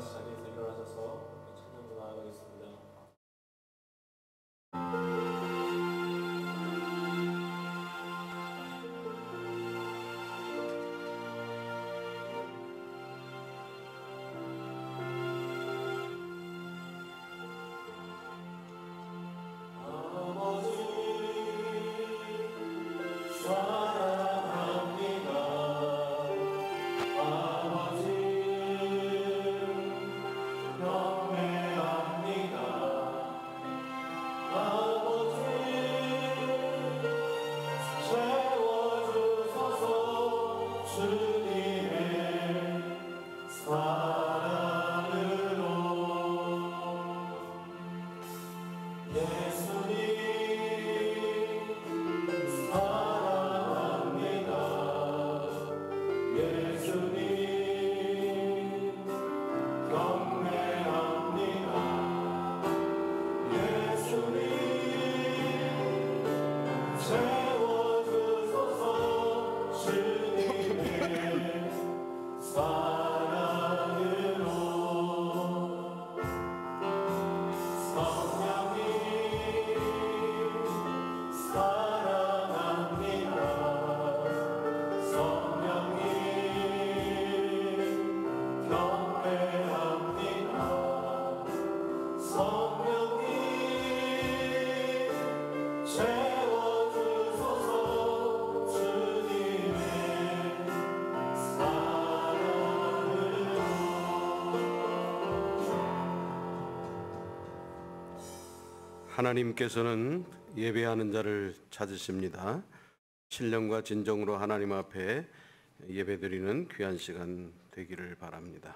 같이 자리에서 일어나셔서 찬양으로 나아가겠습니다. 하나님께서는 예배하는 자를 찾으십니다. 신령과 진정으로 하나님 앞에 예배드리는 귀한 시간 되기를 바랍니다.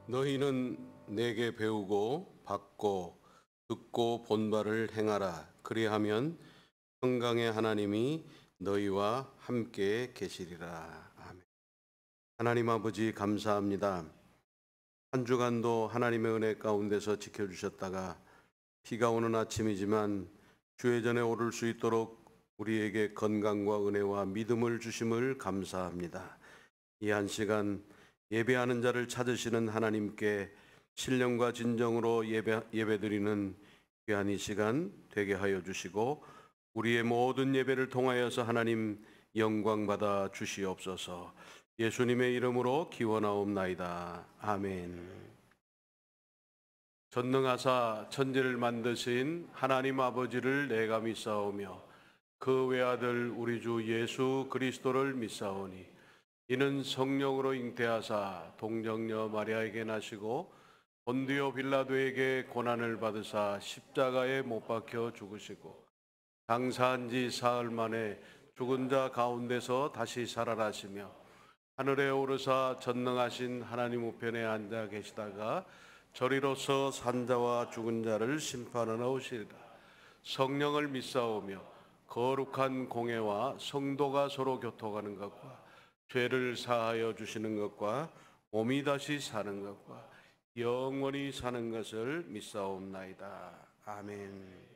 너희는 내게 배우고 받고 듣고 본 바를 행하라. 그리하면 평강의 하나님이 너희와 함께 계시리라. 아멘. 하나님 아버지 감사합니다. 한 주간도 하나님의 은혜 가운데서 지켜주셨다가 비가 오는 아침이지만 주회전에 오를 수 있도록 우리에게 건강과 은혜와 믿음을 주심을 감사합니다. 이 한 시간 예배하는 자를 찾으시는 하나님께 신령과 진정으로 예배드리는 귀한 이 시간 되게 하여 주시고 우리의 모든 예배를 통하여서 하나님 영광 받아 주시옵소서. 예수님의 이름으로 기원하옵나이다. 아멘. 전능하사 천지를 만드신 하나님 아버지를 내가 믿사오며 그 외아들 우리 주 예수 그리스도를 믿사오니 이는 성령으로 잉태하사 동정녀 마리아에게 나시고 본디오 빌라도에게 고난을 받으사 십자가에 못 박혀 죽으시고 장사한 지 사흘 만에 죽은 자 가운데서 다시 살아나시며 하늘에 오르사 전능하신 하나님 우편에 앉아 계시다가 저리로서 산자와 죽은 자를 심판하러 오시리라. 성령을 믿사오며 거룩한 공회와 성도가 서로 교통하는 것과 죄를 사하여 주시는 것과 몸이 다시 사는 것과 영원히 사는 것을 믿사옵나이다. 아멘.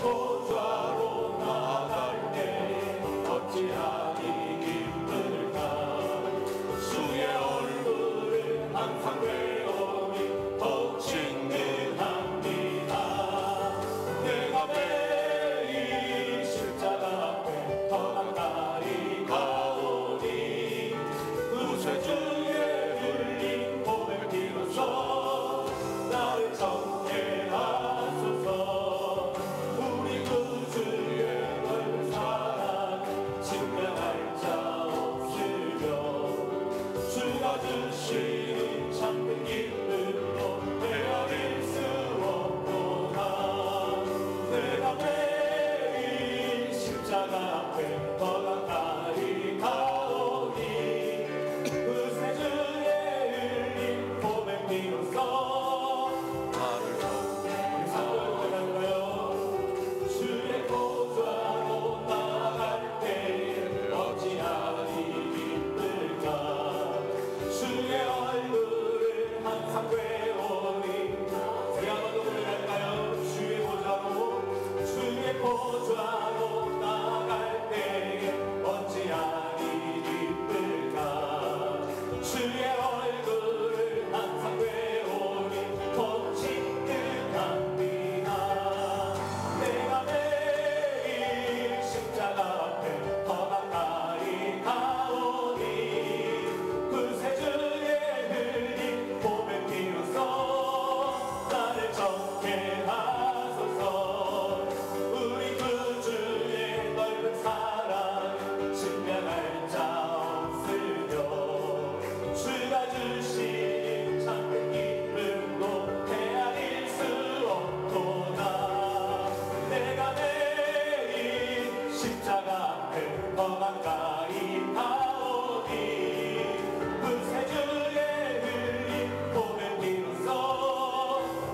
보좌로 나갈 때 어찌하니 기쁠까. 주의 얼굴을 항상 외우니 더욱 친근합니다. 내가 매일 십자가 앞에 더 가까이 가오니 그새 주의 흘린 보혈 피로써 나를 정케 하소서. 우리 구주의 넓은 사랑 증명할 자 없으며 주가 주신 참된 기쁨으로 헤아릴 수 없구나. 내가 매일 십자가 앞에 더 가까이 가오니 그새 주의 흘린 보혈 피로써 나를 주의 보좌로 나갈 때 어찌하니 기쁠까. 주의 얼굴을 항상 외우니 우리 한번 더 노래할까요? 주의 보좌로 나갈 때 어찌하니 기쁠까. 주의 얼굴을 항상 외우니 더 친근합니다. 내가 매일 십자가 앞에 더 가까이 가오니 그새 주의 흘린 보혈 피로써 나를 정케 하소서. 우리 구주의 넓은 사랑 증명할 자 없으며 주가 주신 참된 기쁨도 헤아릴 수 없구나. 내가 매일 십자가 앞에 더 가까이 가오니 그새 주의 흘린 보혈 피로써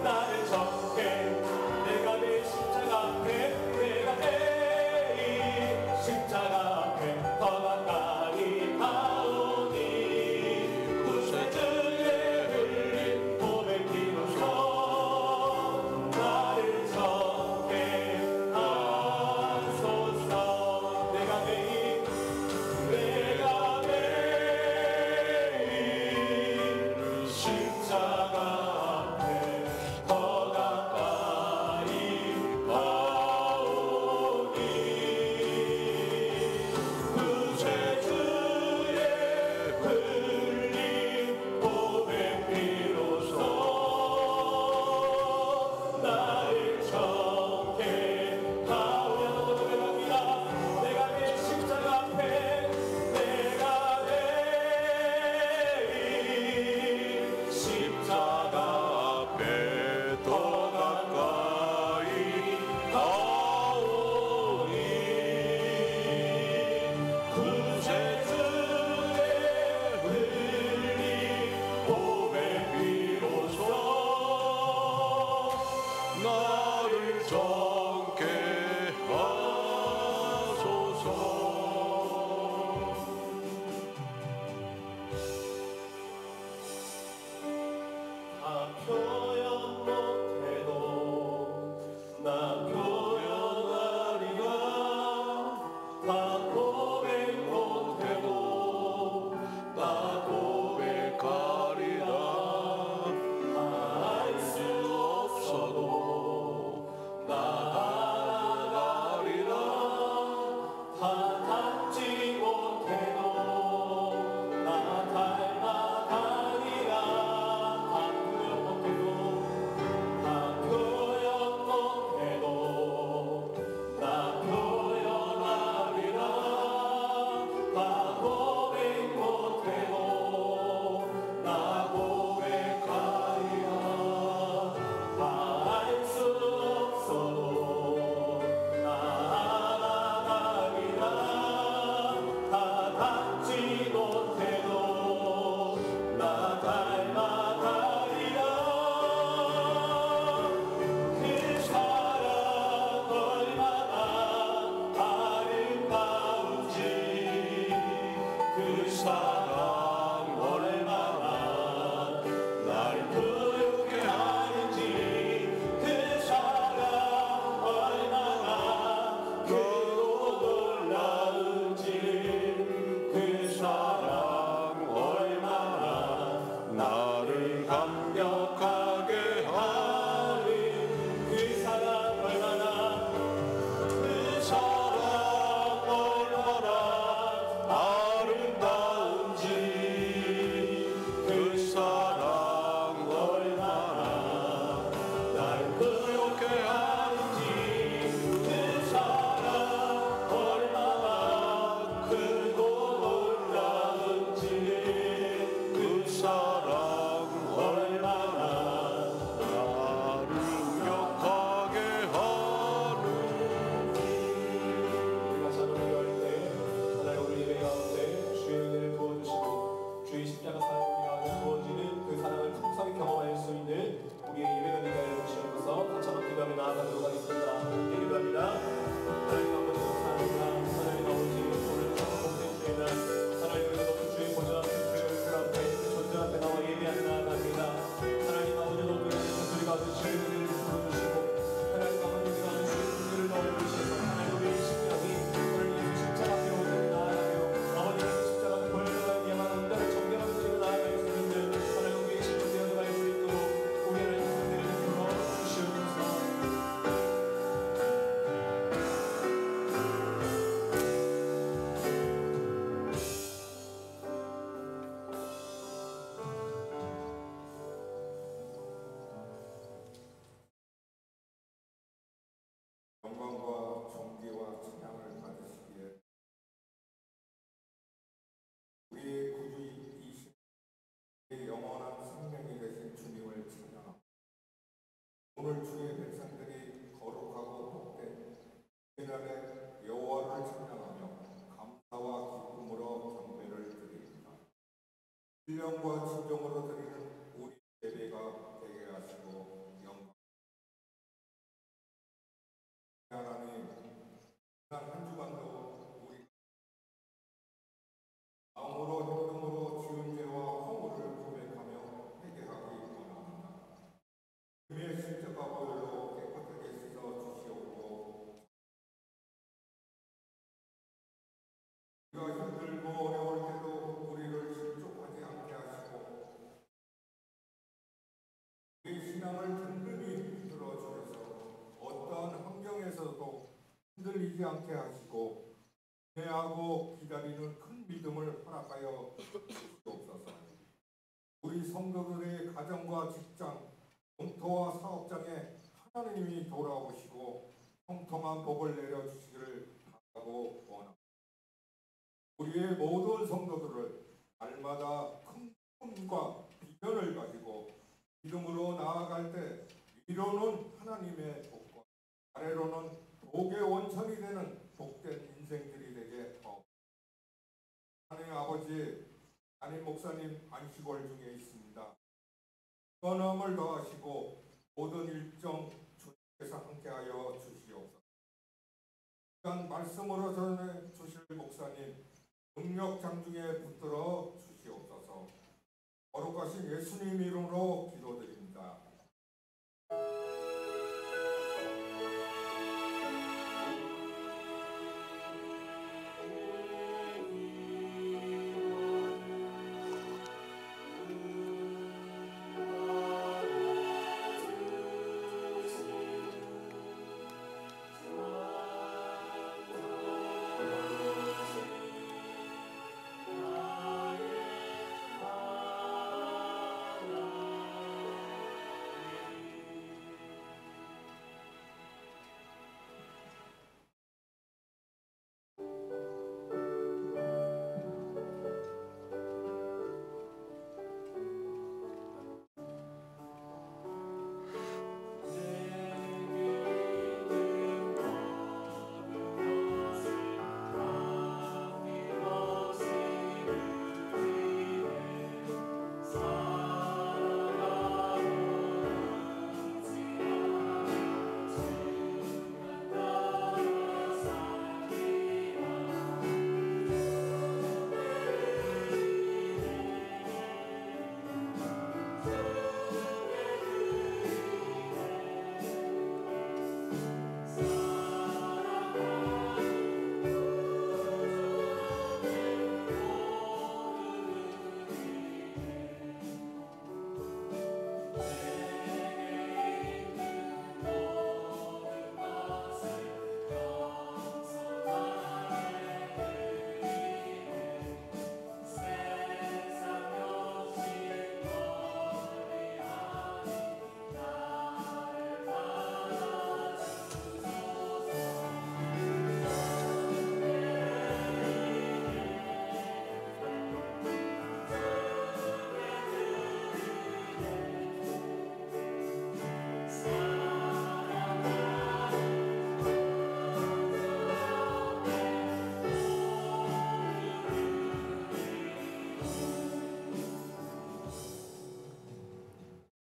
나를 정케. 내가 매일 십자가 앞에 더 가까이 가오니 그새 주의 흘린 보혈 피로써 나를 정케 하소서. 영광과 존귀와 찬양을 받으시기에 우리의 구주이신 우리의 영원한 생명이 되신 주님을 찬양합니다. 오늘 주의 백성들이 거룩하고 복된 이날에 여호와를 찬양하며 감사와 기쁨으로 경배를 드립니다. 신령과 진정으로 드리는 우리 예배가 되게 하시고 영광 하나님, 지난 한 주간도 우리 마음으로 행동으로 지은 죄와 허물을 고백하며 회개하기 원합니다. 주님의 십자가 보혈로 깨끗하게 씻어 주시옵고 우리가 힘들고 어려울 때도 우리를 실족하지 않게 하시고 우리 신앙을 든든히 붙들어 주셔서 어떠한 환경에서도 흔들리지 않게 하시고 기대하고 기다리는 큰 믿음을 허락하여 주옵소서. 우리 성도들의 가정과 직장, 공터와 사업장에 하나님이 돌아오시고 통통한 복을 내려주시기를 바라고 원합니다. 우리의 모든 성도들을 날마다 큰 꿈과 비전을 가지고 믿음으로 나아갈 때 위로는 하나님의 복과 아래로는 복의 원천이 되는 복된 인생들이 되게 하옵소서. 하나님 아버지, 담임 목사님 안식월 중에 있습니다. 선함을 더하시고 모든 일정 주님께서 함께하여 주시옵소서. 시간 말씀으로 전해 주실 목사님 능력 장중에 붙들어 주시옵소서. 거룩하신 예수님 이름으로 기도드립니다.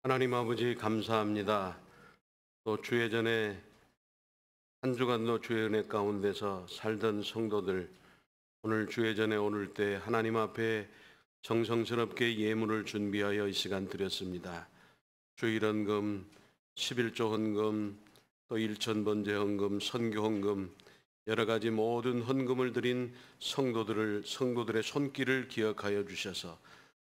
하나님 아버지 감사합니다. 또 주의 전에 한 주간도 주의 은혜 가운데서 살던 성도들 오늘 주의 전에 오늘 때 하나님 앞에 정성스럽게 예물을 준비하여 이 시간 드렸습니다. 주일 헌금, 11조 헌금, 또 일천번제 헌금, 선교 헌금 여러 가지 모든 헌금을 드린 성도들의 손길을 기억하여 주셔서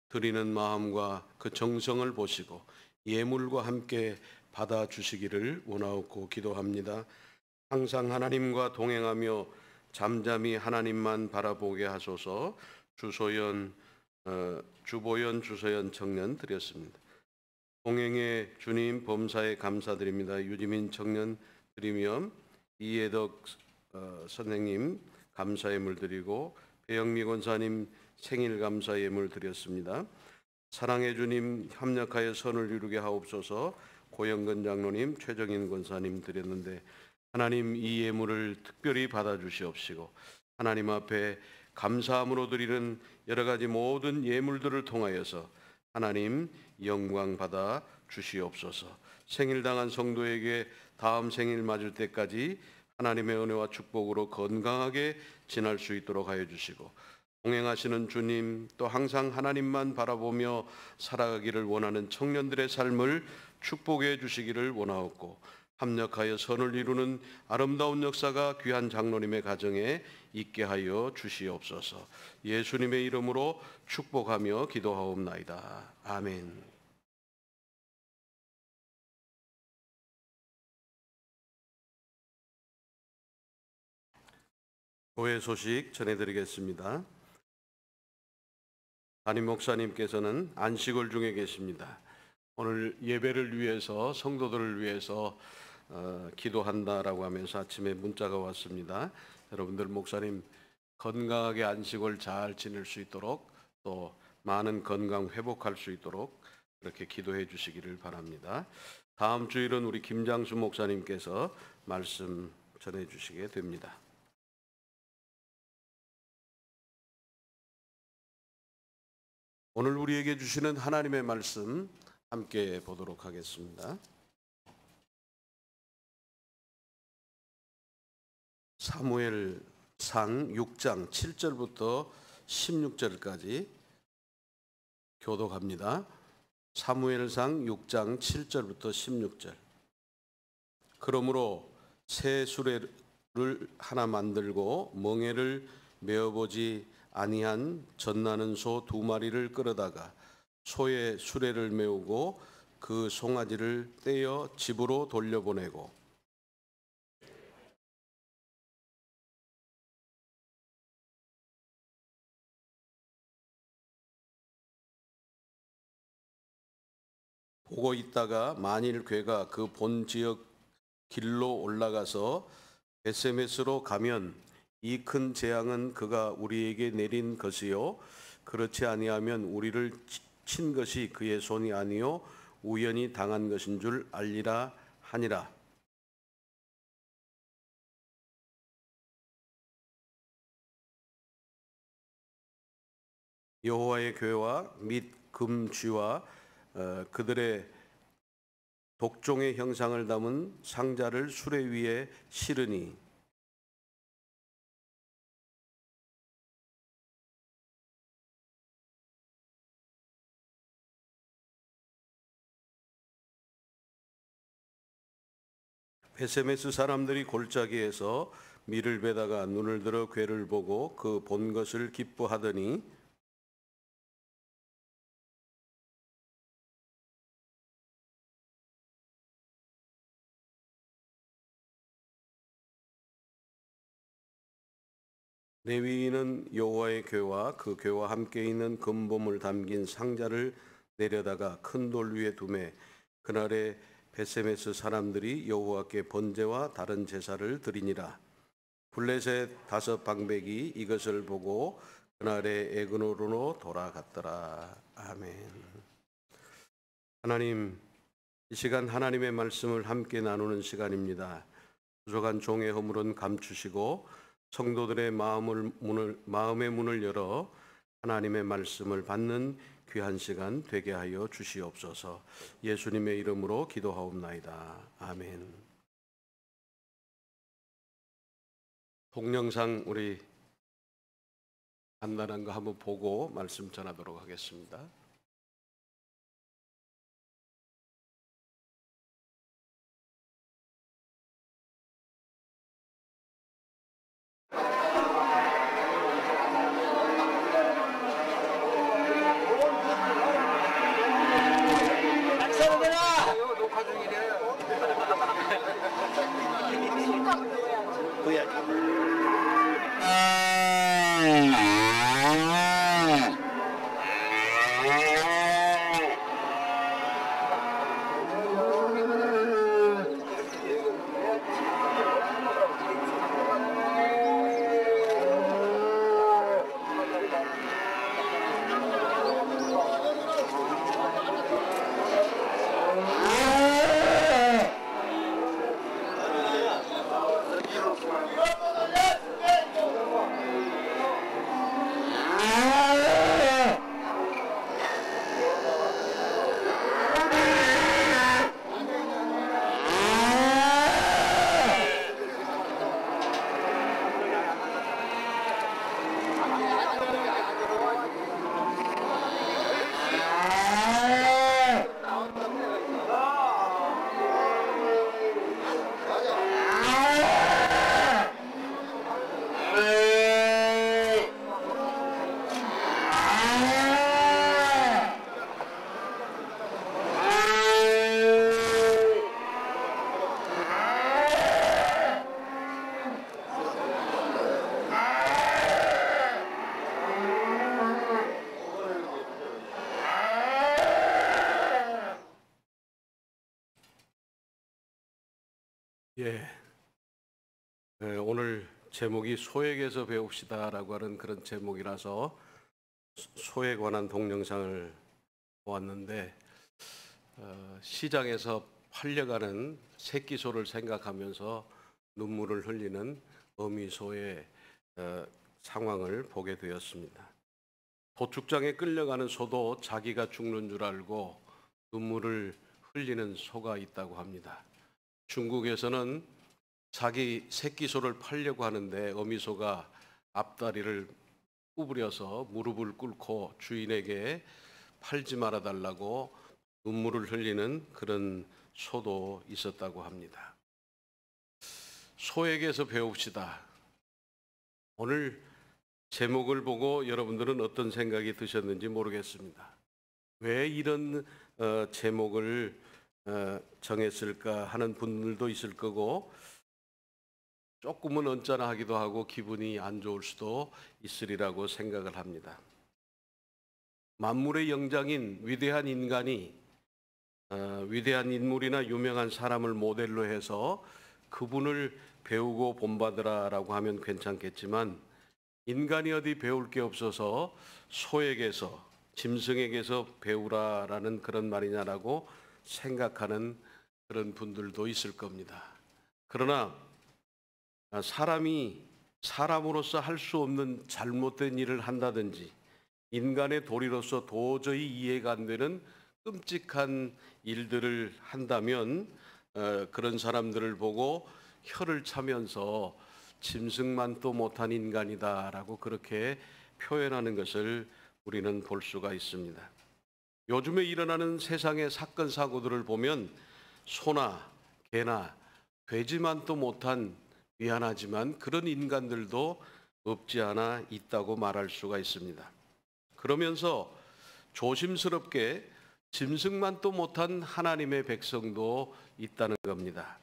드리는 마음과 그 정성을 보시고 예물과 함께 받아주시기를 원하옵고 기도합니다. 항상 하나님과 동행하며 잠잠히 하나님만 바라보게 하소서. 주보연 주소연 청년 드렸습니다. 동행의 주님 범사에 감사드립니다. 유지민 청년 드리며 이해덕 선생님 감사 예물 드리고 배영미 권사님 생일 감사 예물 드렸습니다. 사랑해 주님 협력하여 선을 이루게 하옵소서. 고영근 장로님, 최정인 권사님 드렸는데 하나님 이 예물을 특별히 받아주시옵시고 하나님 앞에 감사함으로 드리는 여러 가지 모든 예물들을 통하여서 하나님 영광 받아 주시옵소서. 생일당한 성도에게 다음 생일 맞을 때까지 하나님의 은혜와 축복으로 건강하게 지날 수 있도록 하여 주시고 동행하시는 주님, 또 항상 하나님만 바라보며 살아가기를 원하는 청년들의 삶을 축복해 주시기를 원하옵고 합력하여 선을 이루는 아름다운 역사가 귀한 장로님의 가정에 있게 하여 주시옵소서. 예수님의 이름으로 축복하며 기도하옵나이다. 아멘. 교회 소식 전해드리겠습니다. 담임 목사님께서는 안식월 중에 계십니다. 오늘 예배를 위해서 성도들을 위해서 기도한다라고 하면서 아침에 문자가 왔습니다. 여러분들 목사님 건강하게 안식월 잘 지낼 수 있도록 또 많은 건강 회복할 수 있도록 그렇게 기도해 주시기를 바랍니다. 다음 주일은 우리 김장수 목사님께서 말씀 전해 주시게 됩니다. 오늘 우리에게 주시는 하나님의 말씀 함께 보도록 하겠습니다. 사무엘상 6장 7절부터 16절까지 교독합니다. 사무엘상 6장 7절부터 16절. 그러므로 새 수레를 하나 만들고 멍에를 메어보지 아니한 젖나는 소 2마리를 끌어다가 소의 수레를 메우고 그 송아지를 떼어 집으로 돌려보내고 보고 있다가 만일 괴가 그 본 지역 길로 올라가서 베세메스로 가면 이 큰 재앙은 그가 우리에게 내린 것이요 그렇지 아니하면 우리를 친 것이 그의 손이 아니요 우연히 당한 것인 줄 알리라 하니라. 여호와의 궤와 및 금쥐와 그들의 독종의 형상을 담은 상자를 수레 위에 실으니 베세메스 사람들이 골짜기에서 밀을 베다가 눈을 들어 궤를 보고 그 본 것을 기뻐하더니 레위인은 여호와의 궤와 그 궤와 함께 있는 금범을 담긴 상자를 내려다가 큰 돌 위에 두매 그날에 베세메스 사람들이 여호와께 번제와 다른 제사를 드리니라. 블레셋 5 방백이 이것을 보고 그날에 에그노로 돌아갔더라. 아멘. 하나님, 이 시간 하나님의 말씀을 함께 나누는 시간입니다. 부족한 종의 허물은 감추시고 성도들의 마음의 문을 열어 하나님의 말씀을 받는 귀한 시간 되게 하여 주시옵소서. 예수님의 이름으로 기도하옵나이다. 아멘. 동영상 우리 간단한 거 한번 보고 말씀 전하도록 하겠습니다. 오늘 제목이 소액에서 배웁시다라고 하는 그런 제목이라서 소에 관한 동영상을 보았는데 시장에서 팔려가는 새끼소를 생각하면서 눈물을 흘리는 어미소의 상황을 보게 되었습니다. 도축장에 끌려가는 소도 자기가 죽는 줄 알고 눈물을 흘리는 소가 있다고 합니다. 중국에서는 자기 새끼소를 팔려고 하는데 어미소가 앞다리를 구부려서 무릎을 꿇고 주인에게 팔지 말아 달라고 눈물을 흘리는 그런 소도 있었다고 합니다. 소에게서 배웁시다. 오늘 제목을 보고 여러분들은 어떤 생각이 드셨는지 모르겠습니다. 왜 이런 제목을 정했을까 하는 분들도 있을 거고 조금은 언짢아하기도 하고 기분이 안 좋을 수도 있으리라고 생각을 합니다. 만물의 영장인 위대한 인간이 위대한 인물이나 유명한 사람을 모델로 해서 그분을 배우고 본받으라라고 하면 괜찮겠지만 인간이 어디 배울 게 없어서 소에게서 짐승에게서 배우라라는 그런 말이냐라고 생각하는 그런 분들도 있을 겁니다. 그러나 사람이 사람으로서 할 수 없는 잘못된 일을 한다든지 인간의 도리로서 도저히 이해가 안 되는 끔찍한 일들을 한다면 그런 사람들을 보고 혀를 차면서 짐승만도 못한 인간이다라고 그렇게 표현하는 것을 우리는 볼 수가 있습니다. 요즘에 일어나는 세상의 사건 사고들을 보면 소나 개나 돼지만도 못한 미안하지만 그런 인간들도 없지 않아 있다고 말할 수가 있습니다. 그러면서 조심스럽게 짐승만도 못한 하나님의 백성도 있다는 겁니다.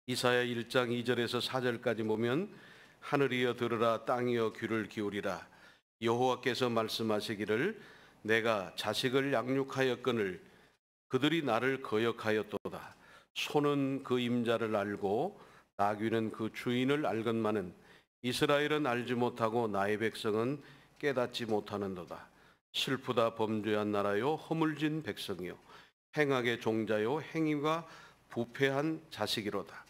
이사야 1장 2절에서 4절까지 보면 하늘이여 들으라 땅이여 귀를 기울이라 여호와께서 말씀하시기를 내가 자식을 양육하였거늘 그들이 나를 거역하였도다. 소는 그 임자를 알고 나귀는 그 주인을 알건만은 이스라엘은 알지 못하고 나의 백성은 깨닫지 못하는도다. 슬프다 범죄한 나라요 허물진 백성이요 행악의 종자요 행위가 부패한 자식이로다.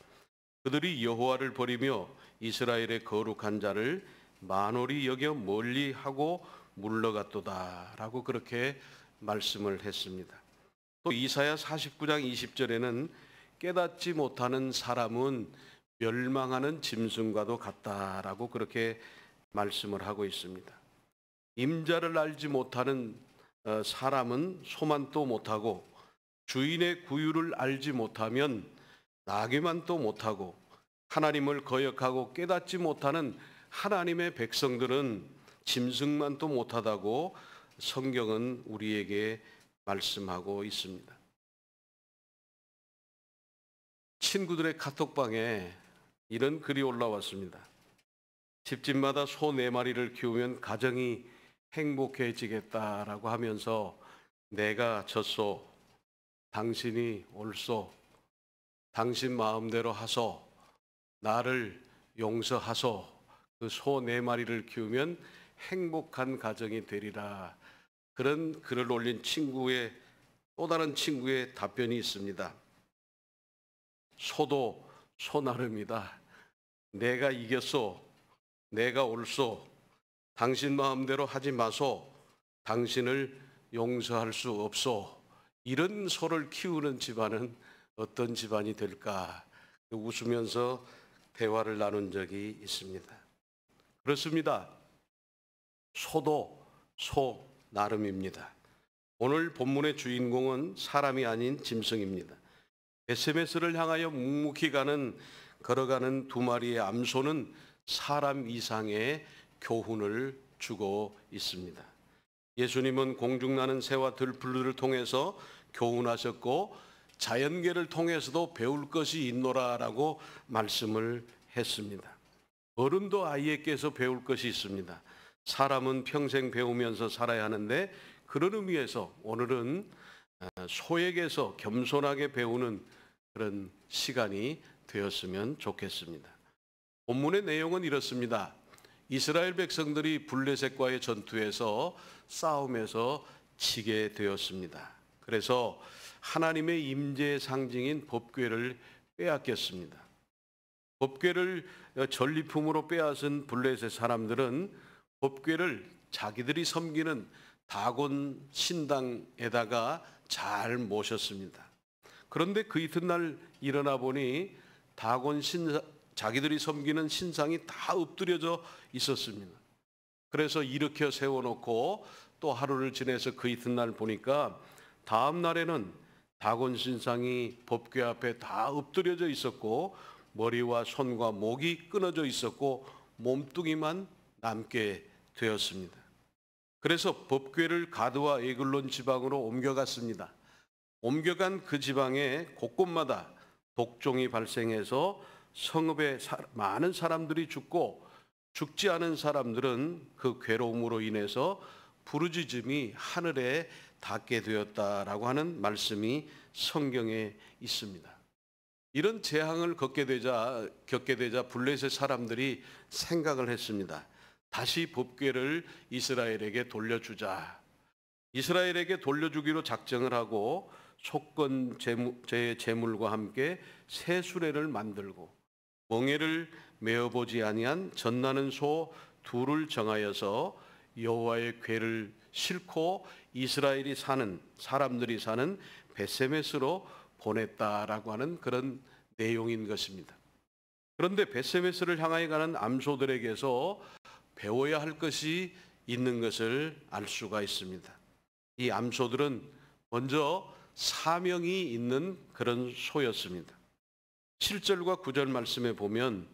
그들이 여호와를 버리며 이스라엘의 거룩한 자를 만홀히 여겨 멀리하고 물러갔도다라고 그렇게 말씀을 했습니다. 또 이사야 49장 20절에는 깨닫지 못하는 사람은 멸망하는 짐승과도 같다라고 그렇게 말씀을 하고 있습니다. 임자를 알지 못하는 사람은 소만도 못하고 주인의 구유를 알지 못하면 나귀만도 못하고 하나님을 거역하고 깨닫지 못하는 하나님의 백성들은 짐승만도 못하다고 성경은 우리에게 말씀하고 있습니다. 친구들의 카톡방에 이런 글이 올라왔습니다. 집집마다 소 4마리를 키우면 가정이 행복해지겠다라고 하면서 내가 졌소, 당신이 옳소, 당신 마음대로 하소, 나를 용서하소, 그 소 4마리를 키우면 행복한 가정이 되리라. 그런 글을 올린 친구의 또 다른 친구의 답변이 있습니다. 소도 소 나름이다. 내가 이겼소, 내가 옳소, 당신 마음대로 하지 마소, 당신을 용서할 수 없소. 이런 소를 키우는 집안은 어떤 집안이 될까? 웃으면서 대화를 나눈 적이 있습니다. 그렇습니다. 소도 소 나름입니다. 오늘 본문의 주인공은 사람이 아닌 짐승입니다. SMS를 향하여 묵묵히 걸어가는 2마리의 암소는 사람 이상의 교훈을 주고 있습니다. 예수님은 공중나는 새와 들풀을 통해서 교훈하셨고 자연계를 통해서도 배울 것이 있노라라고 말씀을 했습니다. 어른도 아이에게서 배울 것이 있습니다. 사람은 평생 배우면서 살아야 하는데 그런 의미에서 오늘은 소에게서 겸손하게 배우는 그런 시간이 되었으면 좋겠습니다. 본문의 내용은 이렇습니다. 이스라엘 백성들이 블레셋과의 전투에서 싸움에서 지게 되었습니다. 그래서 하나님의 임재의 상징인 법궤를 빼앗겼습니다. 법궤를 전리품으로 빼앗은 블레셋 사람들은 법궤를 자기들이 섬기는 다곤 신당에다가 잘 모셨습니다. 그런데 그 이튿날 일어나 보니 자기들이 섬기는 신상이 다 엎드려져 있었습니다. 그래서 일으켜 세워놓고 또 하루를 지내서 그 이튿날 보니까 다음 날에는 다곤 신상이 법궤 앞에 다 엎드려져 있었고 머리와 손과 목이 끊어져 있었고 몸뚱이만 남게 되었습니다. 그래서 법궤를 가드와 에글론 지방으로 옮겨갔습니다. 옮겨간 그 지방에 곳곳마다 독종이 발생해서 성읍에 많은 사람들이 죽고 죽지 않은 사람들은 그 괴로움으로 인해서 부르짖음이 하늘에 닿게 되었다라고 하는 말씀이 성경에 있습니다. 이런 재앙을 겪게 되자 블레셋 사람들이 생각을 했습니다. 다시 법궤를 이스라엘에게 돌려주자. 이스라엘에게 돌려주기로 작정을 하고 속건 제물과 함께 새 수레를 만들고 멍에를 메어보지 아니한 젖나는 소 둘을 정하여서 여호와의 궤를 싣고 이스라엘이 사는 사람들이 사는 벳세메스로 보냈다라고 하는 그런 내용인 것입니다. 그런데 벳세메스를 향하여 가는 암소들에게서 배워야 할 것이 있는 것을 알 수가 있습니다. 이 암소들은 먼저 사명이 있는 그런 소였습니다. 7절과 9절 말씀에 보면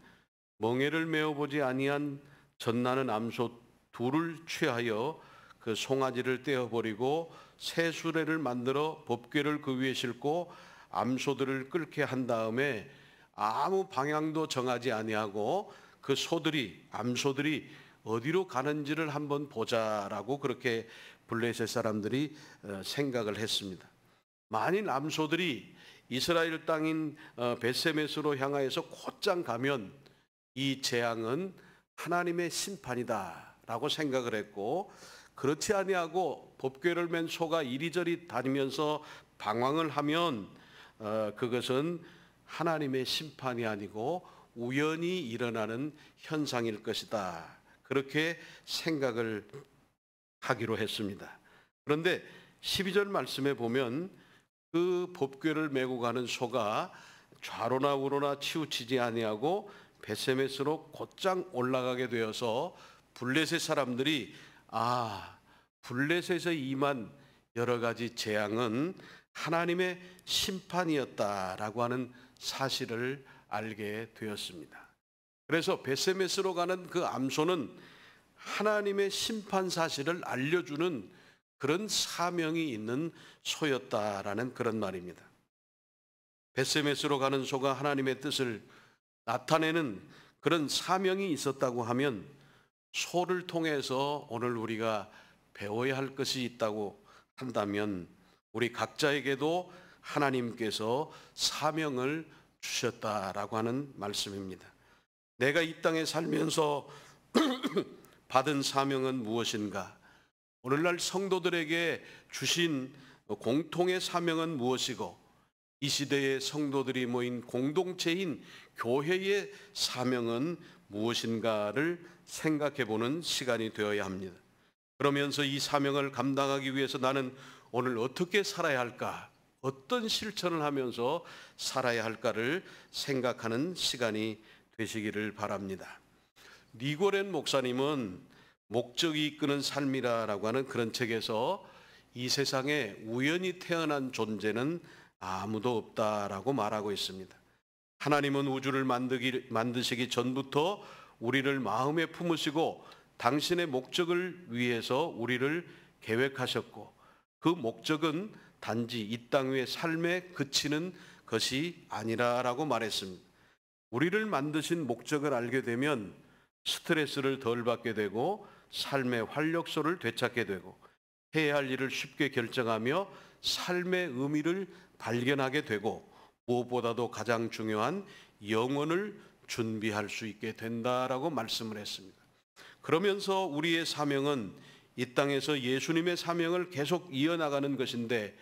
멍에를 메어보지 아니한 젖나는 암소 둘을 취하여 그 송아지를 떼어버리고 새 수레를 만들어 법궤를 그 위에 싣고 암소들을 끓게 한 다음에 아무 방향도 정하지 아니하고 그 암소들이 어디로 가는지를 한번 보자라고 그렇게 블레셋 사람들이 생각을 했습니다. 만일 암소들이 이스라엘 땅인 벳세메스로 향하여서 곧장 가면 이 재앙은 하나님의 심판이다라고 생각을 했고, 그렇지 아니하고 법궤를 맨 소가 이리저리 다니면서 방황을 하면 그것은 하나님의 심판이 아니고 우연히 일어나는 현상일 것이다. 그렇게 생각을 하기로 했습니다. 그런데 12절 말씀에 보면 그 법궤를 메고 가는 소가 좌로나 우로나 치우치지 아니하고 벳세메스로 곧장 올라가게 되어서 블레셋 사람들이 블레셋에 임한 여러 가지 재앙은 하나님의 심판이었다라고 하는 사실을 알게 되었습니다. 그래서 벳세메스로 가는 그 암소는 하나님의 심판 사실을 알려주는 그런 사명이 있는 소였다라는 그런 말입니다. 벳세메스로 가는 소가 하나님의 뜻을 나타내는 그런 사명이 있었다고 하면 소를 통해서 오늘 우리가 배워야 할 것이 있다고 한다면 우리 각자에게도 하나님께서 사명을 주셨다라고 하는 말씀입니다. 내가 이 땅에 살면서 받은 사명은 무엇인가? 오늘날 성도들에게 주신 공통의 사명은 무엇이고 이 시대의 성도들이 모인 공동체인 교회의 사명은 무엇인가를 생각해 보는 시간이 되어야 합니다. 그러면서 이 사명을 감당하기 위해서 나는 오늘 어떻게 살아야 할까? 어떤 실천을 하면서 살아야 할까를 생각하는 시간이 되시기를 바랍니다. 니고렌 목사님은 목적이 이끄는 삶이라고 하는 그런 책에서 이 세상에 우연히 태어난 존재는 아무도 없다라고 말하고 있습니다. 하나님은 우주를 만드시기 전부터 우리를 마음에 품으시고 당신의 목적을 위해서 우리를 계획하셨고 그 목적은 단지 이 땅 위의 삶에 그치는 것이 아니라라고 말했습니다. 우리를 만드신 목적을 알게 되면 스트레스를 덜 받게 되고 삶의 활력소를 되찾게 되고 해야 할 일을 쉽게 결정하며 삶의 의미를 발견하게 되고 무엇보다도 가장 중요한 영혼을 준비할 수 있게 된다라고 말씀을 했습니다. 그러면서 우리의 사명은 이 땅에서 예수님의 사명을 계속 이어나가는 것인데,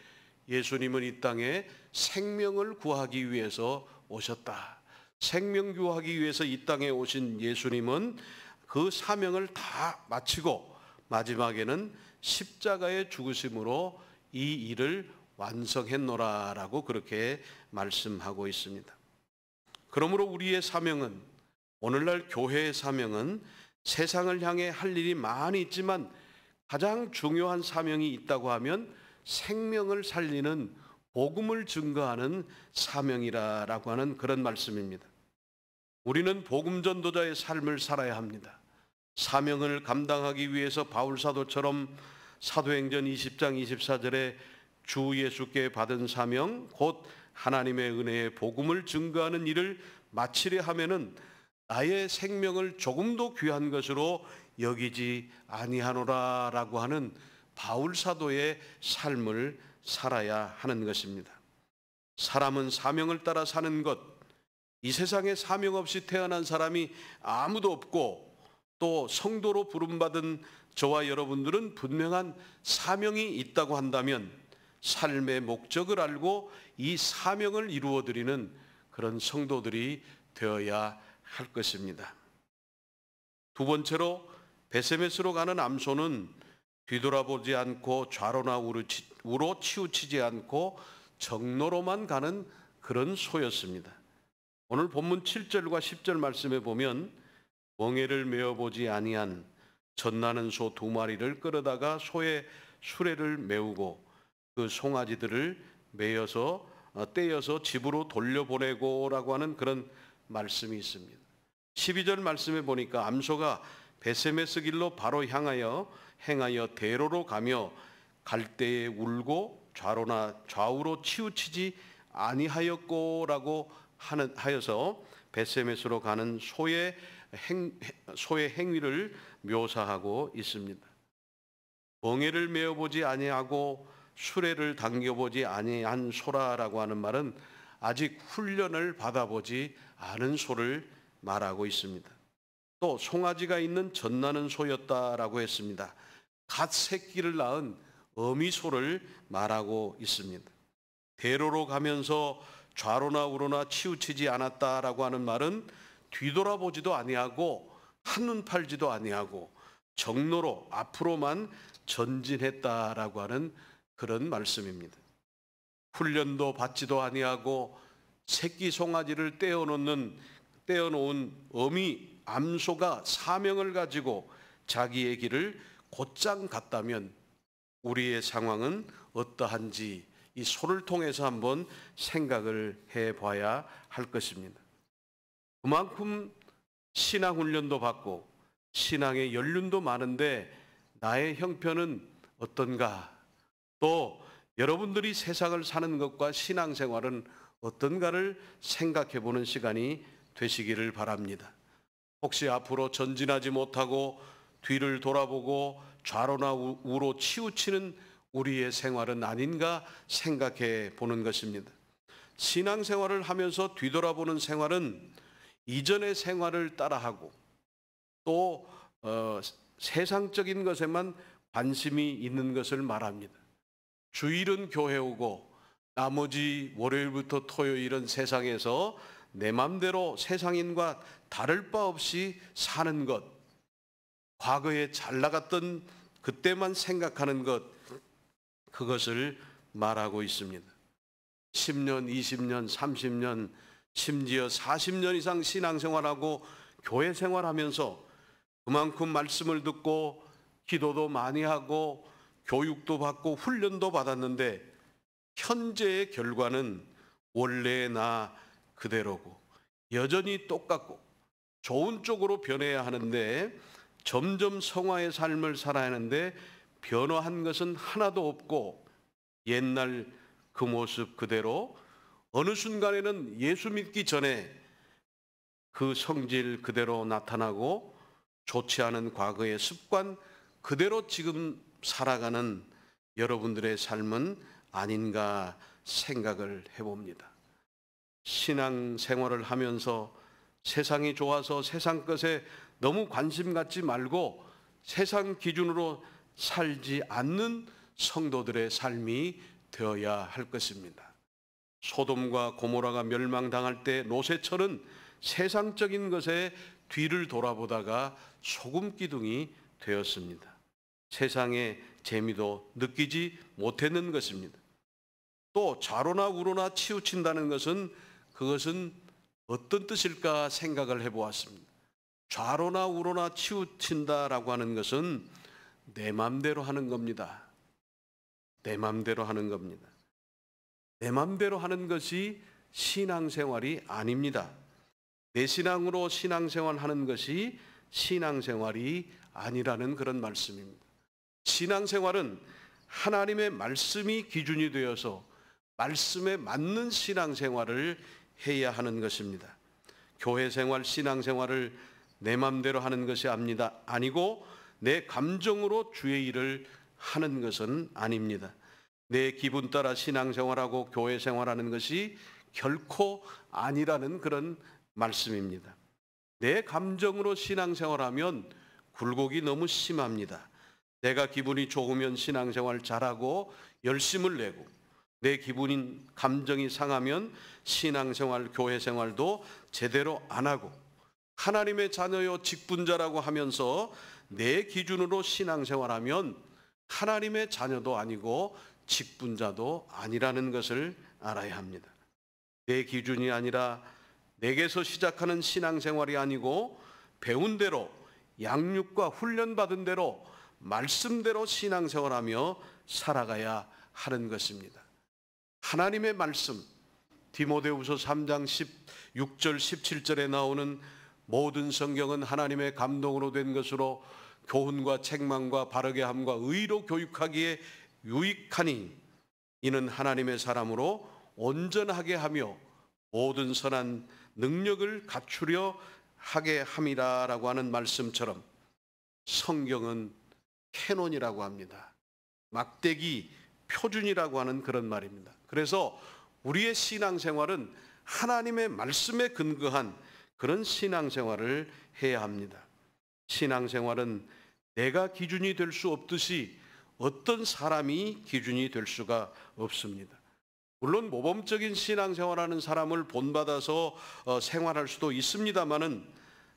예수님은 이 땅에 생명을 구하기 위해서 오셨다. 생명 구하기 위해서 이 땅에 오신 예수님은 그 사명을 다 마치고 마지막에는 십자가의 죽으심으로 이 일을 완성했노라라고 그렇게 말씀하고 있습니다. 그러므로 우리의 사명은, 오늘날 교회의 사명은 세상을 향해 할 일이 많이 있지만 가장 중요한 사명이 있다고 하면 생명을 살리는 복음을 증거하는 사명이라고 하는 그런 말씀입니다. 우리는 복음 전도자의 삶을 살아야 합니다. 사명을 감당하기 위해서 바울 사도처럼 사도행전 20장 24절에 주 예수께 받은 사명 곧 하나님의 은혜의 복음을 증거하는 일을 마치려 하면은 나의 생명을 조금도 귀한 것으로 여기지 아니하노라라고 하는 바울 사도의 삶을 살아야 하는 것입니다. 사람은 사명을 따라 사는 것, 이 세상에 사명 없이 태어난 사람이 아무도 없고, 또 성도로 부름받은 저와 여러분들은 분명한 사명이 있다고 한다면 삶의 목적을 알고 이 사명을 이루어드리는 그런 성도들이 되어야 할 것입니다. 두 번째로 베세메스로 가는 암소는 뒤돌아보지 않고 좌로나 우로 치우치지 않고 정로로만 가는 그런 소였습니다. 오늘 본문 7절과 10절 말씀에 보면 멍에를 메어보지 아니한 젖나는 소 2마리를 끌어다가 소의 수레를 메우고 그 송아지들을 떼어서 집으로 돌려보내고라고 하는 그런 말씀이 있습니다. 12절 말씀에 보니까 암소가 베세메스 길로 바로 행하여 대로로 가며 갈 때에 울고 좌로나 좌우로 치우치지 아니하였고라고 하여서 베세메스로 가는 소의 행위를 묘사하고 있습니다. 멍에를 메어보지 아니하고 수레를 당겨보지 아니한 소라라고 하는 말은 아직 훈련을 받아보지 않은 소를 말하고 있습니다. 또 송아지가 있는 젖나는 소였다라고 했습니다. 갓 새끼를 낳은 어미소를 말하고 있습니다. 대로로 가면서 좌로나 우로나 치우치지 않았다라고 하는 말은 뒤돌아보지도 아니하고 한눈 팔지도 아니하고 정로로 앞으로만 전진했다라고 하는 그런 말씀입니다. 훈련도 받지도 아니하고 새끼 송아지를 떼어놓은 어미 암소가 사명을 가지고 자기의 길을 곧장 갔다면 우리의 상황은 어떠한지 이 소를 통해서 한번 생각을 해봐야 할 것입니다. 그만큼 신앙훈련도 받고 신앙의 연륜도 많은데 나의 형편은 어떤가? 또 여러분들이 세상을 사는 것과 신앙생활은 어떤가를 생각해 보는 시간이 되시기를 바랍니다. 혹시 앞으로 전진하지 못하고 뒤를 돌아보고 좌로나 우로 치우치는 우리의 생활은 아닌가 생각해 보는 것입니다. 신앙생활을 하면서 뒤돌아보는 생활은 이전의 생활을 따라하고 또 세상적인 것에만 관심이 있는 것을 말합니다. 주일은 교회 오고 나머지 월요일부터 토요일은 세상에서 내 맘대로 세상인과 다를 바 없이 사는 것, 과거에 잘 나갔던 그때만 생각하는 것, 그것을 말하고 있습니다. 10년, 20년, 30년, 심지어 40년 이상 신앙생활하고 교회 생활하면서 그만큼 말씀을 듣고 기도도 많이 하고 교육도 받고 훈련도 받았는데 현재의 결과는 원래의 나 그대로고 여전히 똑같고 좋은 쪽으로 변해야 하는데 점점 성화의 삶을 살아야 하는데 변화한 것은 하나도 없고 옛날 그 모습 그대로 어느 순간에는 예수 믿기 전에 그 성질 그대로 나타나고 좋지 않은 과거의 습관 그대로 지금 살아가는 여러분들의 삶은 아닌가 생각을 해봅니다. 신앙생활을 하면서 세상이 좋아서 세상 것에 너무 관심 갖지 말고 세상 기준으로 살지 않는 성도들의 삶이 되어야 할 것입니다. 소돔과 고모라가 멸망당할 때 롯의 세상적인 것에 뒤를 돌아보다가 소금 기둥이 되었습니다. 세상의 재미도 느끼지 못했는 것입니다. 또 좌로나 우로나 치우친다는 것은 그것은 어떤 뜻일까 생각을 해보았습니다. 좌로나 우로나 치우친다라고 하는 것은 내 맘대로 하는 겁니다. 내 맘대로 하는 겁니다. 내 맘대로 하는 것이 신앙생활이 아닙니다. 내 신앙으로 신앙생활하는 것이 신앙생활이 아니라는 그런 말씀입니다. 신앙생활은 하나님의 말씀이 기준이 되어서 말씀에 맞는 신앙생활을 해야 하는 것입니다. 교회생활, 신앙생활을 내 맘대로 하는 것이 아니고 내 감정으로 주의 일을 하는 것은 아닙니다. 내 기분 따라 신앙생활하고 교회생활하는 것이 결코 아니라는 그런 말씀입니다. 내 감정으로 신앙생활하면 굴곡이 너무 심합니다. 내가 기분이 좋으면 신앙생활 잘하고 열심을 내고 내 기분인 감정이 상하면 신앙생활, 교회생활도 제대로 안 하고 하나님의 자녀요 직분자라고 하면서 내 기준으로 신앙생활하면 하나님의 자녀도 아니고 직분자도 아니라는 것을 알아야 합니다. 내 기준이 아니라 내게서 시작하는 신앙생활이 아니고 배운 대로 양육과 훈련받은 대로 말씀대로 신앙생활하며 살아가야 하는 것입니다. 하나님의 말씀, 디모데후서 3장 16절 17절에 나오는 모든 성경은 하나님의 감동으로 된 것으로 교훈과 책망과 바르게 함과 의로 교육하기에 유익하니 이는 하나님의 사람으로 온전하게 하며 모든 선한 능력을 갖추려 하게 함이라라고 하는 말씀처럼 성경은 캐논이라고 합니다. 막대기 표준이라고 하는 그런 말입니다. 그래서 우리의 신앙생활은 하나님의 말씀에 근거한 그런 신앙생활을 해야 합니다. 신앙생활은 내가 기준이 될 수 없듯이 어떤 사람이 기준이 될 수가 없습니다. 물론 모범적인 신앙생활하는 사람을 본받아서 생활할 수도 있습니다만은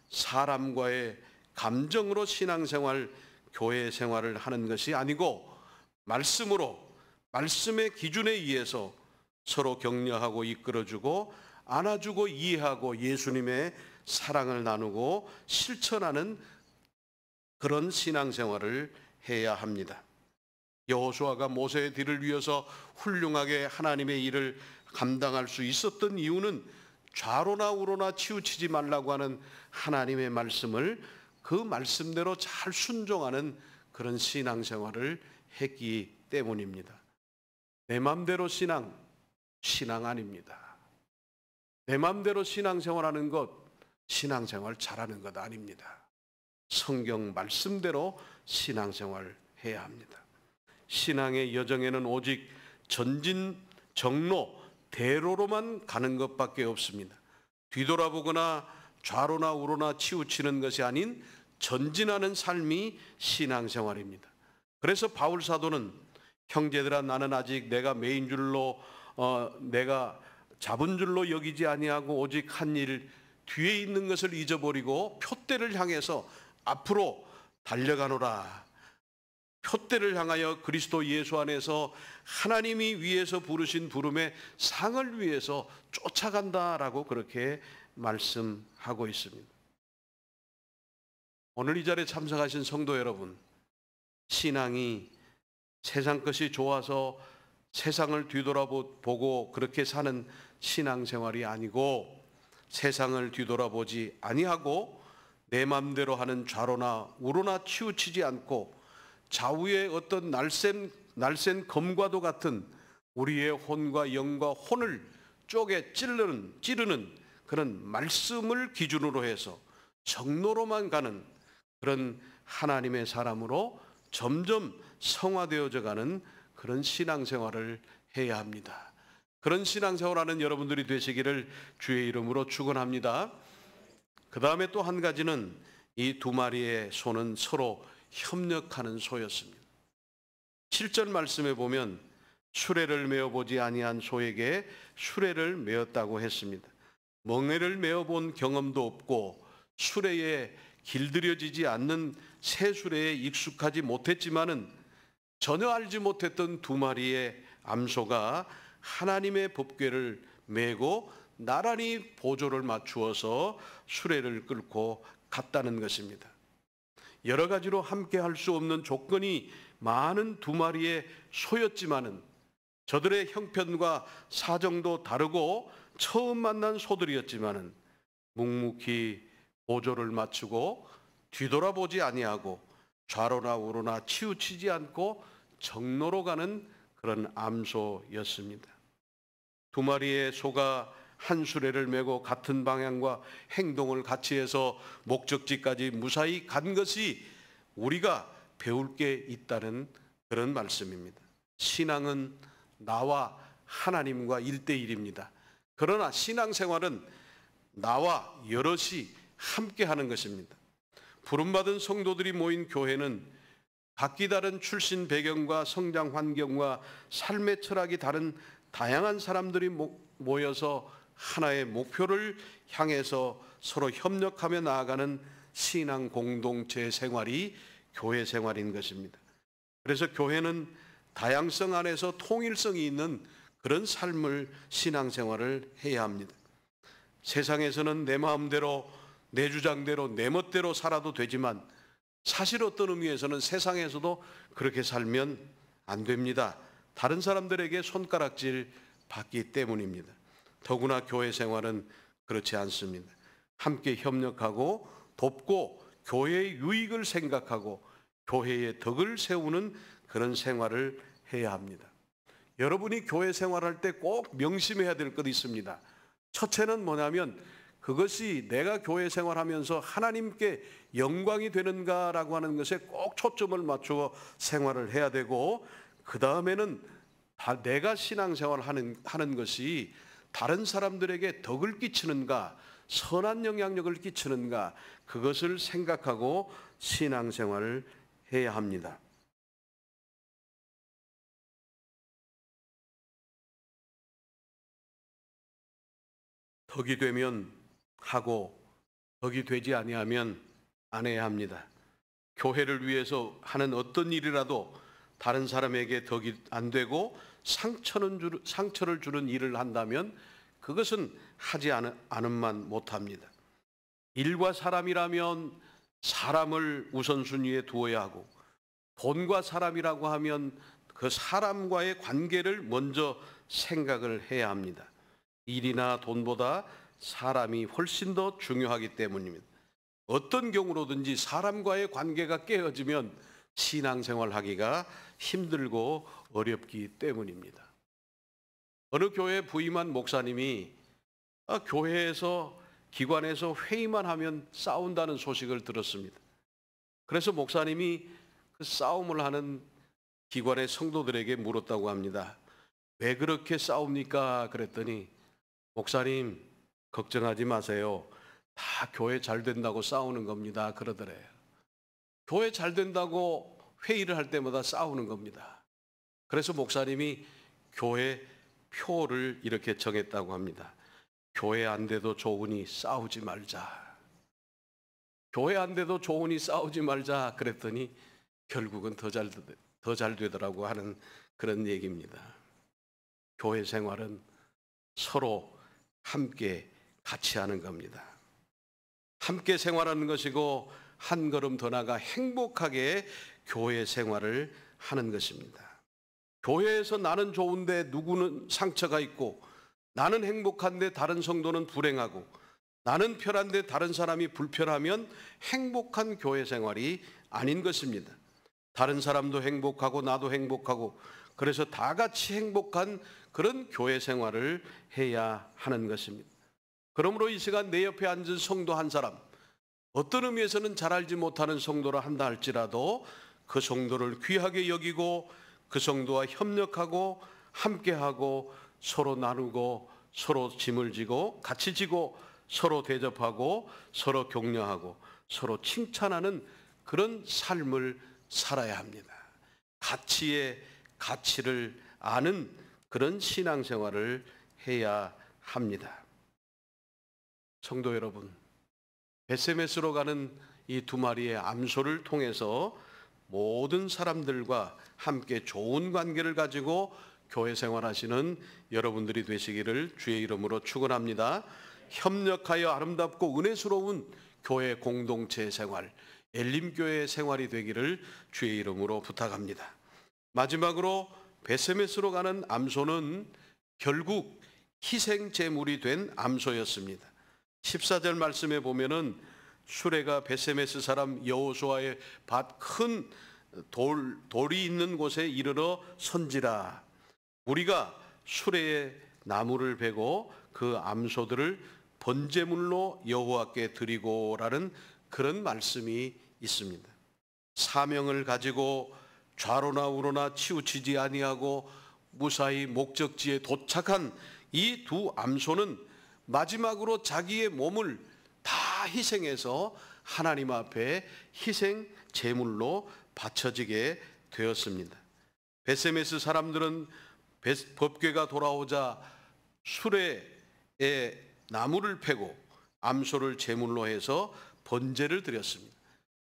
사람과의 감정으로 신앙생활, 교회 생활을 하는 것이 아니고 말씀으로 말씀의 기준에 의해서 서로 격려하고 이끌어주고 안아주고 이해하고 예수님의 사랑을 나누고 실천하는 그런 신앙생활을 해야 합니다. 여호수아가 모세의 뒤를 이어서 훌륭하게 하나님의 일을 감당할 수 있었던 이유는 좌로나 우로나 치우치지 말라고 하는 하나님의 말씀을 그 말씀대로 잘 순종하는 그런 신앙생활을 했기 때문입니다. 내 맘대로 신앙 아닙니다. 내 맘대로 신앙생활하는 것, 신앙생활 잘하는 것 아닙니다. 성경 말씀대로 신앙생활 해야 합니다. 신앙의 여정에는 오직 전진, 정로, 대로로만 가는 것밖에 없습니다. 뒤돌아보거나 좌로나 우로나 치우치는 것이 아닌 전진하는 삶이 신앙생활입니다. 그래서 바울 사도는 형제들아 나는 아직 내가 메인 줄로 내가 잡은 줄로 여기지 아니하고 오직 한 일 뒤에 있는 것을 잊어버리고 표대를 향해서 앞으로 달려가노라. 표대를 향하여 그리스도 예수 안에서 하나님이 위에서 부르신 부름의 상을 위해서 쫓아간다라고 그렇게 말씀하고 있습니다. 오늘 이 자리에 참석하신 성도 여러분, 신앙이 세상 것이 좋아서 세상을 뒤돌아보고 그렇게 사는 신앙생활이 아니고 세상을 뒤돌아보지 아니하고 내 맘대로 하는 좌로나 우로나 치우치지 않고 좌우의 어떤 날쌘 검과도 같은 우리의 혼과 영과 혼을 쪼개 찌르는 그런 말씀을 기준으로 해서 정로로만 가는 그런 하나님의 사람으로 점점 성화되어져 가는 그런 신앙생활을 해야 합니다. 그런 신앙생활하는 여러분들이 되시기를 주의 이름으로 축원합니다. 그 다음에 또 한 가지는 이 두 마리의 소는 서로 협력하는 소였습니다. 7절 말씀에 보면 수레를 메어보지 아니한 소에게 수레를 메었다고 했습니다. 멍에를 메어본 경험도 없고 수레에 길들여지지 않는 새 수레에 익숙하지 못했지만은 전혀 알지 못했던 두 마리의 암소가 하나님의 법궤를 메고 나란히 보조를 맞추어서 수레를 끌고 갔다는 것입니다. 여러 가지로 함께 할 수 없는 조건이 많은 두 마리의 소였지만은 저들의 형편과 사정도 다르고 처음 만난 소들이었지만은 묵묵히 보조를 맞추고 뒤돌아보지 아니하고 좌로나 우로나 치우치지 않고 정로로 가는 그런 암소였습니다. 두 마리의 소가 한 수레를 메고 같은 방향과 행동을 같이 해서 목적지까지 무사히 간 것이 우리가 배울 게 있다는 그런 말씀입니다. 신앙은 나와 하나님과 1대1입니다. 그러나 신앙생활은 나와 여럿이 함께 하는 것입니다. 부름받은 성도들이 모인 교회는 각기 다른 출신 배경과 성장 환경과 삶의 철학이 다른 다양한 사람들이 모여서 하나의 목표를 향해서 서로 협력하며 나아가는 신앙 공동체 생활이 교회 생활인 것입니다. 그래서 교회는 다양성 안에서 통일성이 있는 그런 삶을 신앙생활을 해야 합니다. 세상에서는 내 마음대로 내 주장대로 내 멋대로 살아도 되지만 사실 어떤 의미에서는 세상에서도 그렇게 살면 안 됩니다. 다른 사람들에게 손가락질 받기 때문입니다. 더구나 교회 생활은 그렇지 않습니다. 함께 협력하고 돕고 교회의 유익을 생각하고 교회의 덕을 세우는 그런 생활을 해야 합니다. 여러분이 교회 생활할 때 꼭 명심해야 될 것이 있습니다. 첫째는 뭐냐면 그것이 내가 교회 생활하면서 하나님께 영광이 되는가라고 하는 것에 꼭 초점을 맞추어 생활을 해야 되고, 그 다음에는 내가 신앙생활을 하는 것이 다른 사람들에게 덕을 끼치는가, 선한 영향력을 끼치는가, 그것을 생각하고 신앙생활을 해야 합니다. 덕이 되면 하고 덕이 되지 아니하면 안 해야 합니다. 교회를 위해서 하는 어떤 일이라도 다른 사람에게 덕이 안 되고 상처를 주는 일을 한다면 그것은 하지 않음만 못합니다. 일과 사람이라면 사람을 우선순위에 두어야 하고, 돈과 사람이라고 하면 그 사람과의 관계를 먼저 생각을 해야 합니다. 일이나 돈보다 사람이 훨씬 더 중요하기 때문입니다. 어떤 경우로든지 사람과의 관계가 깨어지면 신앙생활 하기가 힘들고 어렵기 때문입니다. 어느 교회 부임한 목사님이 교회에서 기관에서 회의만 하면 싸운다는 소식을 들었습니다. 그래서 목사님이 그 싸움을 하는 기관의 성도들에게 물었다고 합니다. 왜 그렇게 싸웁니까? 그랬더니 목사님 걱정하지 마세요. 다 교회 잘 된다고 싸우는 겁니다. 그러더래요. 교회 잘 된다고 회의를 할 때마다 싸우는 겁니다. 그래서 목사님이 교회 표를 이렇게 정했다고 합니다. 교회 안 돼도 좋으니 싸우지 말자. 교회 안 돼도 좋으니 싸우지 말자 그랬더니 결국은 더 잘 되더라고 하는 그런 얘기입니다. 교회 생활은 서로 함께 같이 하는 겁니다. 함께 생활하는 것이고 한 걸음 더 나아가 행복하게 교회 생활을 하는 것입니다. 교회에서 나는 좋은데 누구는 상처가 있고, 나는 행복한데 다른 성도는 불행하고, 나는 편한데 다른 사람이 불편하면 행복한 교회 생활이 아닌 것입니다. 다른 사람도 행복하고 나도 행복하고, 그래서 다 같이 행복한 그런 교회 생활을 해야 하는 것입니다. 그러므로 이 시간 내 옆에 앉은 성도 한 사람, 어떤 의미에서는 잘 알지 못하는 성도라 한다 할지라도 그 성도를 귀하게 여기고 그 성도와 협력하고 함께하고 서로 나누고 서로 짐을 지고 같이 지고 서로 대접하고 서로 격려하고 서로 칭찬하는 그런 삶을 살아야 합니다. 가치의 가치를 아는 그런 신앙생활을 해야 합니다. 성도 여러분, 베세메스로 가는 이 두 마리의 암소를 통해서 모든 사람들과 함께 좋은 관계를 가지고 교회 생활하시는 여러분들이 되시기를 주의 이름으로 축원합니다. 협력하여 아름답고 은혜스러운 교회 공동체 생활, 엘림교회 생활이 되기를 주의 이름으로 부탁합니다. 마지막으로 베세메스로 가는 암소는 결국 희생 제물이 된 암소였습니다. 14절 말씀에 보면은 수레가 베세메스 사람 여호수아의 밭 큰 돌이 있는 곳에 이르러 선지라. 우리가 수레에 나무를 베고 그 암소들을 번제물로 여호와께 드리고라는 그런 말씀이 있습니다. 사명을 가지고 좌로나 우로나 치우치지 아니하고 무사히 목적지에 도착한 이 두 암소는 마지막으로 자기의 몸을 다 희생해서 하나님 앞에 희생 제물로 바쳐지게 되었습니다. 베세메스 사람들은 법궤가 돌아오자 수레에 나무를 패고 암소를 제물로 해서 번제를 드렸습니다.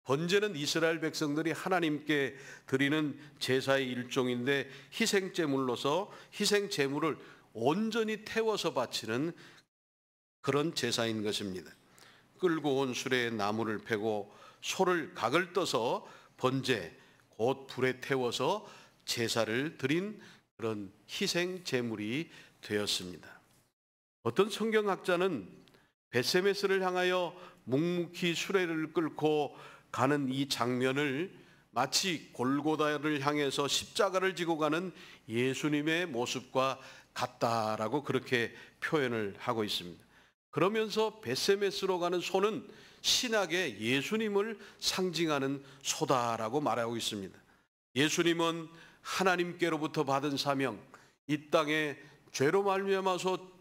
번제는 이스라엘 백성들이 하나님께 드리는 제사의 일종인데 희생제물로서 희생제물을 온전히 태워서 바치는 그런 제사인 것입니다. 끌고 온 수레에 나무를 패고 소를 각을 떠서 번제 곧 불에 태워서 제사를 드린 그런 희생제물이 되었습니다. 어떤 성경학자는 베세메스를 향하여 묵묵히 수레를 끌고 가는 이 장면을 마치 골고다를 향해서 십자가를 지고 가는 예수님의 모습과 같다라고 그렇게 표현을 하고 있습니다. 그러면서 베세메스로 가는 소는 신약의 예수님을 상징하는 소다라고 말하고 있습니다. 예수님은 하나님께로부터 받은 사명, 이 땅에 죄로 말미암아서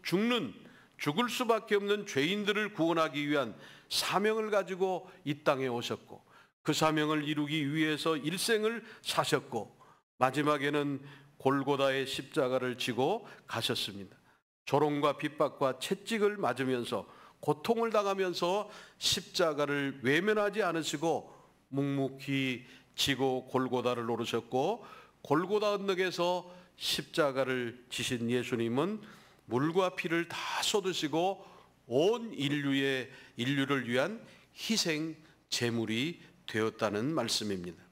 죽을 수밖에 없는 죄인들을 구원하기 위한 사명을 가지고 이 땅에 오셨고 그 사명을 이루기 위해서 일생을 사셨고 마지막에는 골고다의 십자가를 지고 가셨습니다. 조롱과 핍박과 채찍을 맞으면서 고통을 당하면서 십자가를 외면하지 않으시고 묵묵히 지고 골고다를 오르셨고 골고다 언덕에서 십자가를 지신 예수님은 물과 피를 다 쏟으시고 온 인류를 위한 희생 제물이 되었다는 말씀입니다.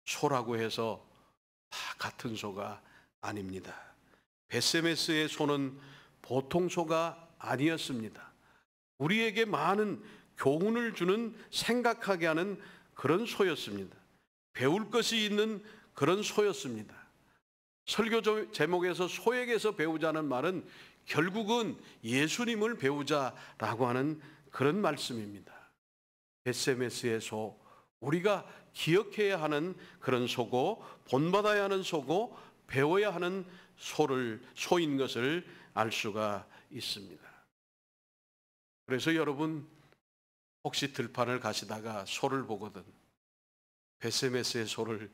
소라고 해서 다 같은 소가 아닙니다. 베세메스의 소는 보통 소가 아니었습니다. 우리에게 많은 교훈을 주는 생각하게 하는 그런 소였습니다. 배울 것이 있는 그런 소였습니다. 설교 제목에서 소에게서 배우자는 말은 결국은 예수님을 배우자라고 하는 그런 말씀입니다. 베세메스의 소, 우리가 기억해야 하는 그런 소고 본받아야 하는 소고 배워야 하는 소인 것을 알 수가 있습니다. 그래서 여러분 혹시 들판을 가시다가 소를 보거든 베세메스의 소를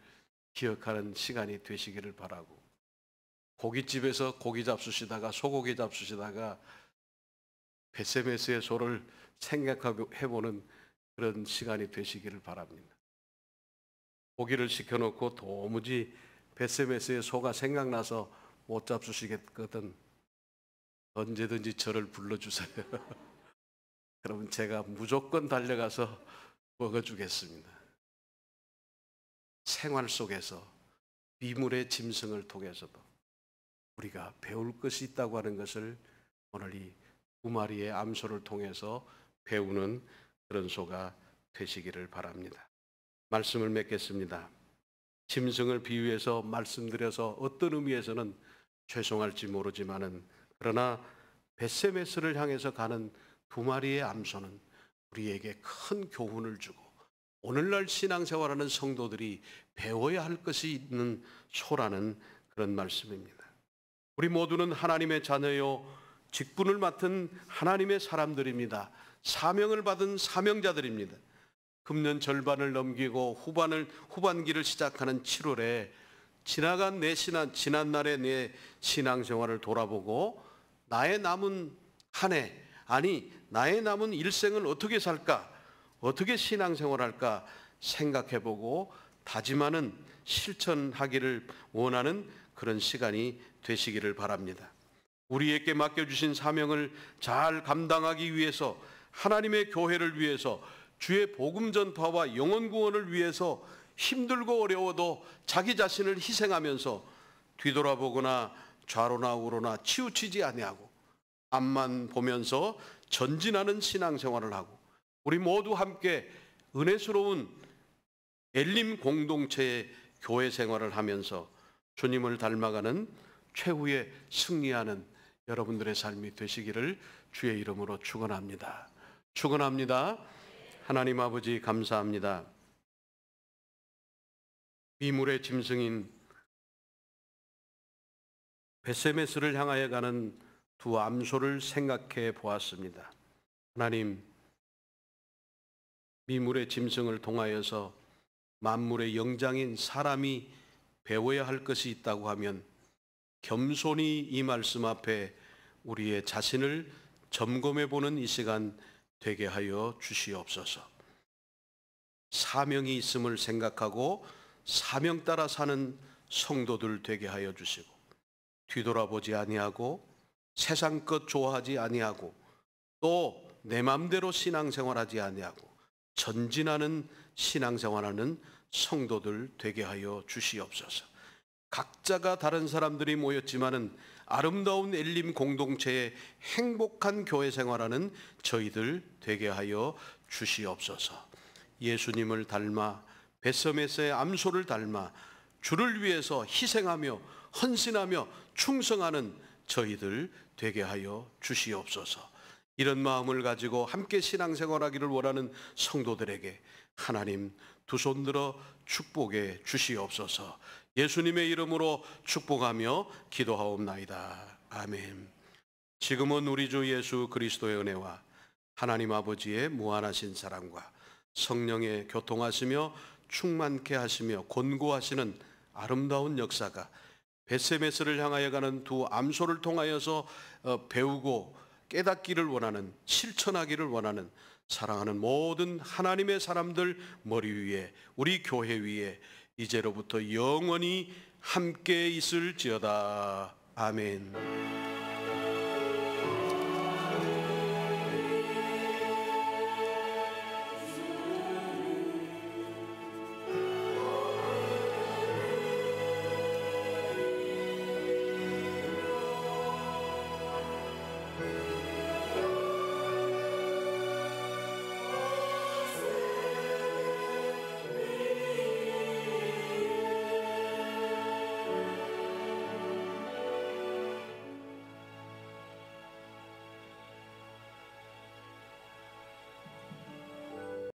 기억하는 시간이 되시기를 바라고, 고깃집에서 고기 잡수시다가 소고기 잡수시다가 베세메스의 소를 생각해보는 그런 시간이 되시기를 바랍니다. 고기를 시켜놓고 도무지 베세메스의 소가 생각나서 못 잡수시겠거든 언제든지 저를 불러주세요. 그러면 제가 무조건 달려가서 먹어주겠습니다. 생활 속에서 미물의 짐승을 통해서도 우리가 배울 것이 있다고 하는 것을 오늘 이 두 마리의 암소를 통해서 배우는 그런 소가 되시기를 바랍니다. 말씀을 맺겠습니다. 짐승을 비유해서 말씀드려서 어떤 의미에서는 죄송할지 모르지만은 그러나 베세메스를 향해서 가는 두 마리의 암소는 우리에게 큰 교훈을 주고 오늘날 신앙생활하는 성도들이 배워야 할 것이 있는 소라는 그런 말씀입니다. 우리 모두는 하나님의 자녀요 직분을 맡은 하나님의 사람들입니다. 사명을 받은 사명자들입니다. 금년 절반을 넘기고 후반기를 시작하는 7월에 지난날의 내 신앙생활을 돌아보고 나의 남은 한 해, 나의 남은 일생을 어떻게 살까, 어떻게 신앙생활할까 생각해보고 다짐하는, 실천하기를 원하는 그런 시간이 되시기를 바랍니다. 우리에게 맡겨주신 사명을 잘 감당하기 위해서, 하나님의 교회를 위해서, 주의 복음 전파와 영혼 구원을 위해서 힘들고 어려워도 자기 자신을 희생하면서 뒤돌아보거나 좌로나 우로나 치우치지 아니하고 앞만 보면서 전진하는 신앙생활을 하고, 우리 모두 함께 은혜스러운 엘림 공동체의 교회 생활을 하면서 주님을 닮아가는 최후의 승리하는 여러분들의 삶이 되시기를 주의 이름으로 축원합니다. 축원합니다. 하나님 아버지 감사합니다. 미물의 짐승인 베세메스를 향하여 가는 두 암소를 생각해 보았습니다. 하나님, 미물의 짐승을 통하여서 만물의 영장인 사람이 배워야 할 것이 있다고 하면 겸손히 이 말씀 앞에 우리의 자신을 점검해 보는 이 시간 되게 하여 주시옵소서. 사명이 있음을 생각하고 사명 따라 사는 성도들 되게 하여 주시고, 뒤돌아보지 아니하고 세상 것 좋아하지 아니하고 또 내 맘대로 신앙생활하지 아니하고 전진하는 신앙생활하는 성도들 되게 하여 주시옵소서. 각자가 다른 사람들이 모였지만은 아름다운 엘림 공동체의 행복한 교회 생활하는 저희들 되게 하여 주시옵소서. 예수님을 닮아 베세메스의 암소를 닮아 주를 위해서 희생하며 헌신하며 충성하는 저희들 되게 하여 주시옵소서. 이런 마음을 가지고 함께 신앙생활하기를 원하는 성도들에게 하나님 두 손 들어 축복해 주시옵소서. 예수님의 이름으로 축복하며 기도하옵나이다. 아멘. 지금은 우리 주 예수 그리스도의 은혜와 하나님 아버지의 무한하신 사랑과 성령의 교통하시며 충만케 하시며 권고하시는 아름다운 역사가 베세메스를 향하여 가는 두 암소를 통하여서 배우고 깨닫기를 원하는, 실천하기를 원하는 사랑하는 모든 하나님의 사람들 머리 위에, 우리 교회 위에 이제로부터 영원히 함께 있을지어다. 아멘.